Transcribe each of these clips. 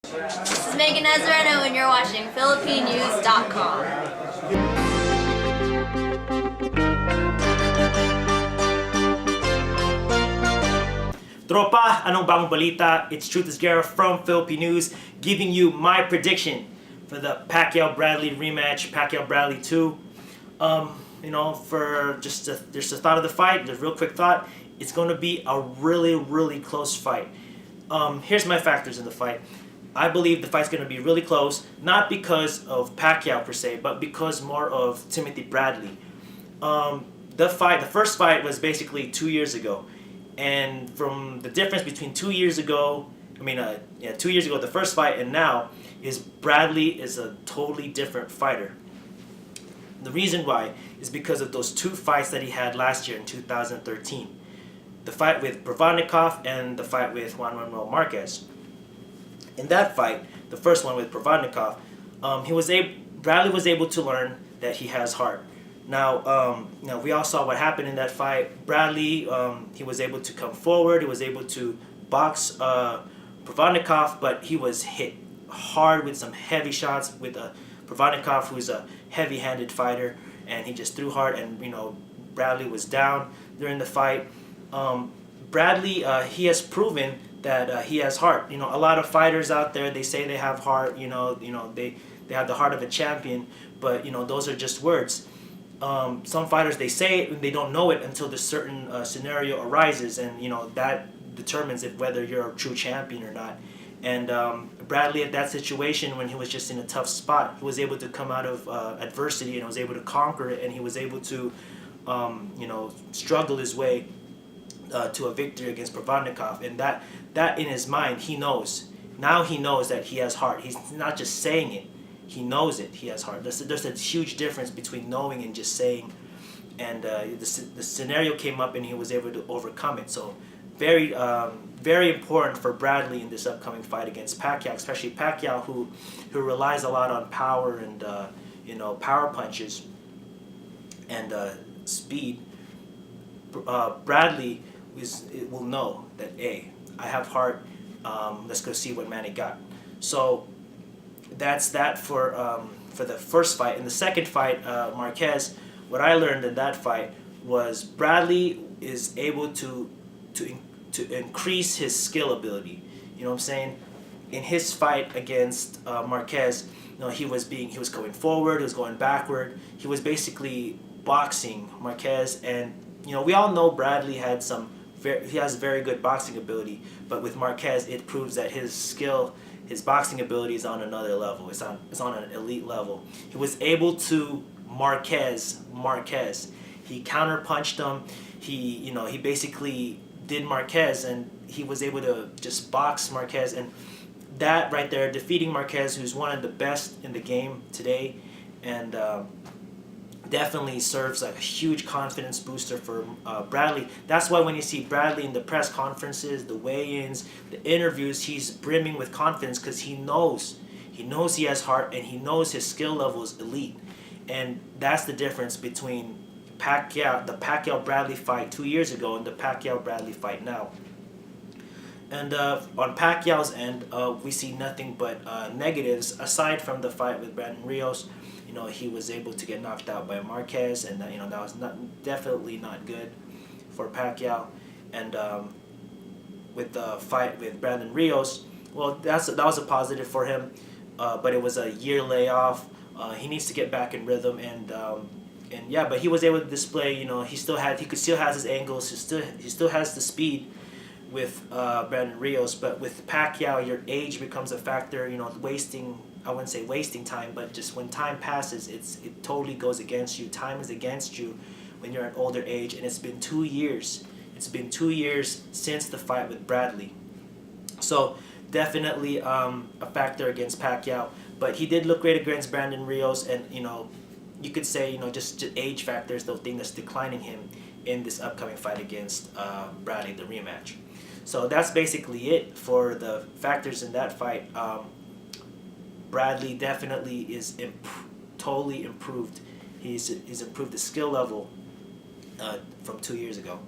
This is Megan Nazareno and you're watching PhilippineNews.com. Tropa, anong bagong balita? It's Esguerra from Philippine News giving you my prediction for the Pacquiao-Bradley rematch, Pacquiao-Bradley 2. For just the thought of the fight, the real quick thought, it's going to be a really close fight. Here's my factors in the fight. I believe the fight's going to be really close, not because of Pacquiao per se, but because more of Timothy Bradley. The first fight was basically 2 years ago. And from the difference between 2 years ago, 2 years ago, the first fight, and now, is Bradley is a totally different fighter. The reason why is because of those two fights that he had last year in 2013. The fight with Provodnikov and the fight with Juan Manuel Marquez. In that fight, the first one with Provodnikov, Bradley was able to learn that he has heart. Now, we all saw what happened in that fight. Bradley, he was able to come forward. He was able to box Provodnikov, but he was hit hard with some heavy shots with Provodnikov, who's a heavy-handed fighter, and he just threw hard. And Bradley was down during the fight. Bradley, he has proven that he has heart. A lot of fighters out there, they say they have heart. They have the heart of a champion, but those are just words. Some fighters, they say it and they don't know it until the certain scenario arises, and that determines whether you're a true champion or not. And Bradley, at that situation, when he was just in a tough spot, he was able to come out of adversity and was able to conquer it, and he was able to struggle his way to a victory against Provodnikov. And that in his mind, he knows. Now he knows that he has heart. He's not just saying it. He knows it. He has heart. There's a huge difference between knowing and just saying. And the scenario came up and he was able to overcome it. So very important for Bradley in this upcoming fight against Pacquiao, especially Pacquiao, who relies a lot on power and power punches and speed. Bradley will know that, hey, I have heart. Let's go see what Manny got. So that's that for the first fight. In the second fight, Marquez, what I learned in that fight was Bradley is able to increase his skill ability. You know what I'm saying? In his fight against Marquez, he was going forward, he was going backward. He was basically boxing Marquez, and we all know Bradley has very good boxing ability, but with Marquez, it proves that his boxing ability is on another level. It's on an elite level. He was able to Marquez. He counterpunched him. He basically did Marquez, and he was able to just box Marquez, and that right there, defeating Marquez, who's one of the best in the game today, and definitely serves like a huge confidence booster for Bradley. That's why when you see Bradley in the press conferences, the weigh-ins, the interviews, he's brimming with confidence because he knows he has heart, and he knows his skill level is elite. And that's the difference between the Pacquiao-Bradley fight 2 years ago and the Pacquiao-Bradley fight now. And on Pacquiao's end, we see nothing but negatives aside from the fight with Brandon Rios. He was able to get knocked out by Marquez, and that was definitely not good for Pacquiao. And with the fight with Brandon Rios, well, that was a positive for him, but it was a year layoff. He needs to get back in rhythm, but he was able to display. He still has his angles. He still has the speed with Brandon Rios, but with Pacquiao, your age becomes a factor. I wouldn't say wasting time, but just when time passes, it totally goes against you. Time is against you when you're an older age, and it's been 2 years. It's been 2 years since the fight with Bradley. So definitely a factor against Pacquiao, but he did look great against Brandon Rios, and you could say just age factors, the thing that's declining him in this upcoming fight against Bradley, the rematch. So that's basically it for the factors in that fight. Bradley definitely is totally improved. He's improved the skill level from 2 years ago.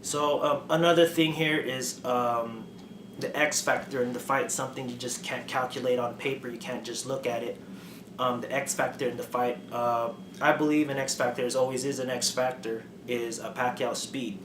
So another thing here is the X factor in the fight, something you just can't calculate on paper. You can't just look at it. The X factor in the fight, I believe an X factor always is an X factor, is Pacquiao's speed.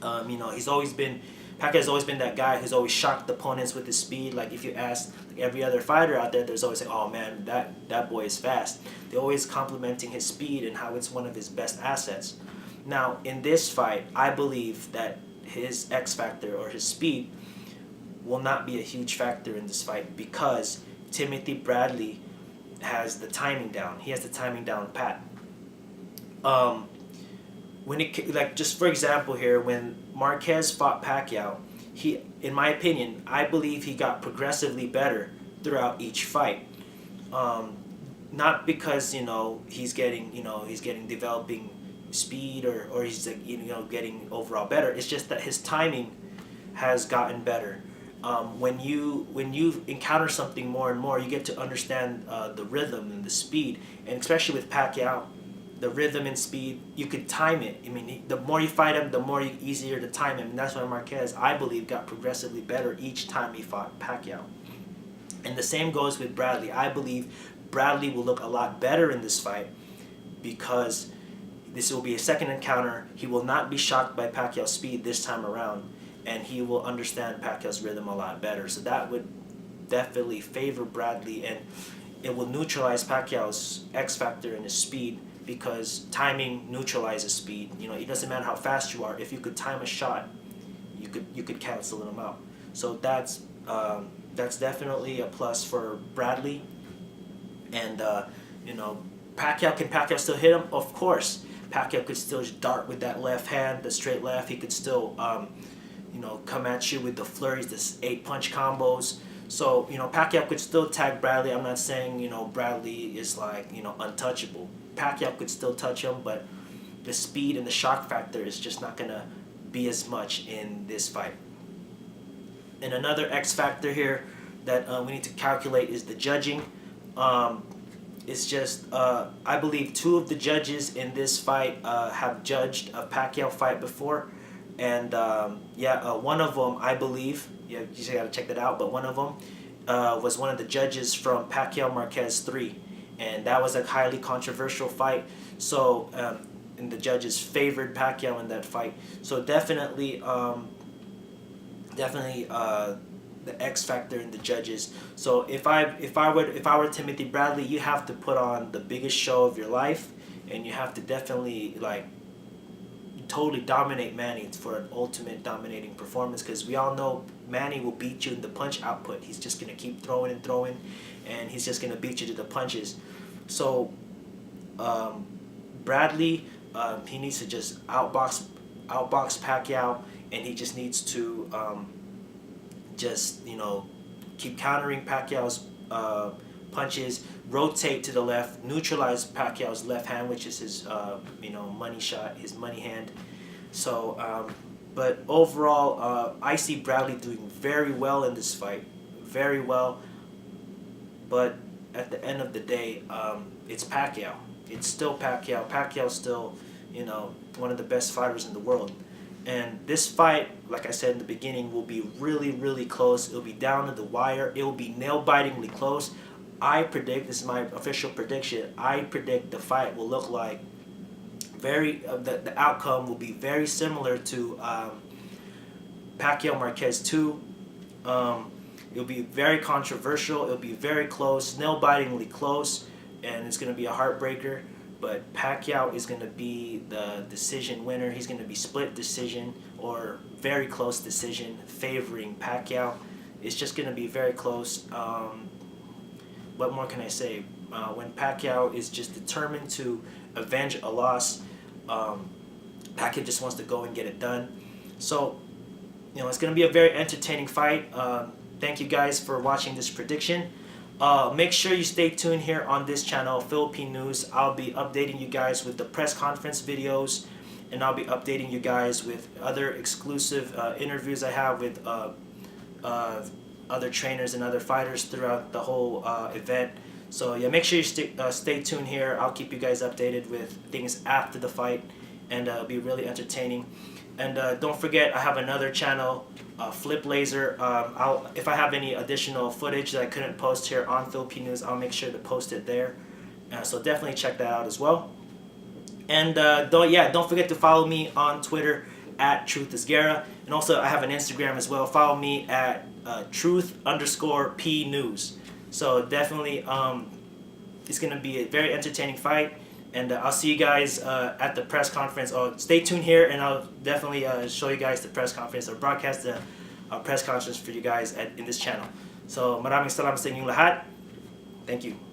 He's always been, Pacquiao's always been that guy who's always shocked opponents with his speed. Like if you ask every other fighter out there, there's always like, oh man, that boy is fast. They're always complimenting his speed and how it's one of his best assets. Now in this fight, I believe that his X factor or his speed will not be a huge factor in this fight because Timothy Bradley has the timing down. He has the timing down pat. When it, like, just for example here, when Marquez fought Pacquiao, he, in my opinion, I believe he got progressively better throughout each fight. Not because he's getting developing speed or he's like getting overall better. It's just that his timing has gotten better. When you encounter something more and more, you get to understand the rhythm and the speed, and especially with Pacquiao, the rhythm and speed, you could time it. I mean, the more you fight him, the more easier to time him, and that's why Marquez, I believe, got progressively better each time he fought Pacquiao. And the same goes with Bradley. I believe Bradley will look a lot better in this fight because this will be a second encounter. He will not be shocked by Pacquiao's speed this time around, and he will understand Pacquiao's rhythm a lot better. So that would definitely favor Bradley, and it will neutralize Pacquiao's X factor and his speed because timing neutralizes speed. It doesn't matter how fast you are. If you could time a shot, you could cancel them out. So that's definitely a plus for Bradley. And Pacquiao, can Pacquiao still hit him? Of course. Pacquiao could still dart with that left hand, the straight left. He could still come at you with the flurries, the 8-punch combos. So, Pacquiao could still tag Bradley. I'm not saying, Bradley is like, untouchable. Pacquiao could still touch him, but the speed and the shock factor is just not going to be as much in this fight. And another X factor here that we need to calculate is the judging. It's just, I believe 2 of the judges in this fight have judged a Pacquiao fight before. And one of them, I believe, you just got to check that out, but one of them was one of the judges from Pacquiao Marquez 3. And that was a highly controversial fight. So, and the judges favored Pacquiao in that fight. So definitely the X factor in the judges. So if I were Timothy Bradley, you have to put on the biggest show of your life, and you have to definitely totally dominate Manny for an ultimate dominating performance, because we all know Manny will beat you in the punch output. He's just gonna keep throwing and throwing, and he's just gonna beat you to the punches. So Bradley, he needs to just outbox Pacquiao, and he just needs to keep countering Pacquiao's punches, rotate to the left, neutralize Pacquiao's left hand, which is his money shot, his money hand. So, but overall, I see Bradley doing very well in this fight, very well. But at the end of the day, it's Pacquiao. It's still Pacquiao. Pacquiao's still, one of the best fighters in the world. And this fight, like I said in the beginning, will be really, really close. It'll be down to the wire. It will be nail-bitingly close. I predict, this is my official prediction, I predict the fight will look like the outcome will be very similar to Pacquiao Marquez 2. It'll be very controversial. It'll be very close, nail-bitingly close, and it's going to be a heartbreaker. But Pacquiao is going to be the decision winner. He's going to be split decision or very close decision favoring Pacquiao. It's just going to be very close. What more can I say? When Pacquiao is just determined to avenge a loss, Pacquiao just wants to go and get it done. So, it's going to be a very entertaining fight. Thank you guys for watching this prediction. Make sure you stay tuned here on this channel, Philippine News. I'll be updating you guys with the press conference videos, and I'll be updating you guys with other exclusive interviews I have with other trainers and other fighters throughout the whole event. So yeah, make sure you stay tuned here. I'll keep you guys updated with things after the fight, and it'll be really entertaining. And don't forget, I have another channel, Flip Laser. If I have any additional footage that I couldn't post here on Philippine News, I'll make sure to post it there. So definitely check that out as well. And don't forget to follow me on Twitter at Esguerra. And also I have an Instagram as well. Follow me at Truth_P News. So definitely it's going to be a very entertaining fight. And I'll see you guys at the press conference. Stay tuned here, and I'll definitely show you guys the press conference or broadcast the press conference for you guys in this channel. So maraming salamat sa inyong lahat. Thank you.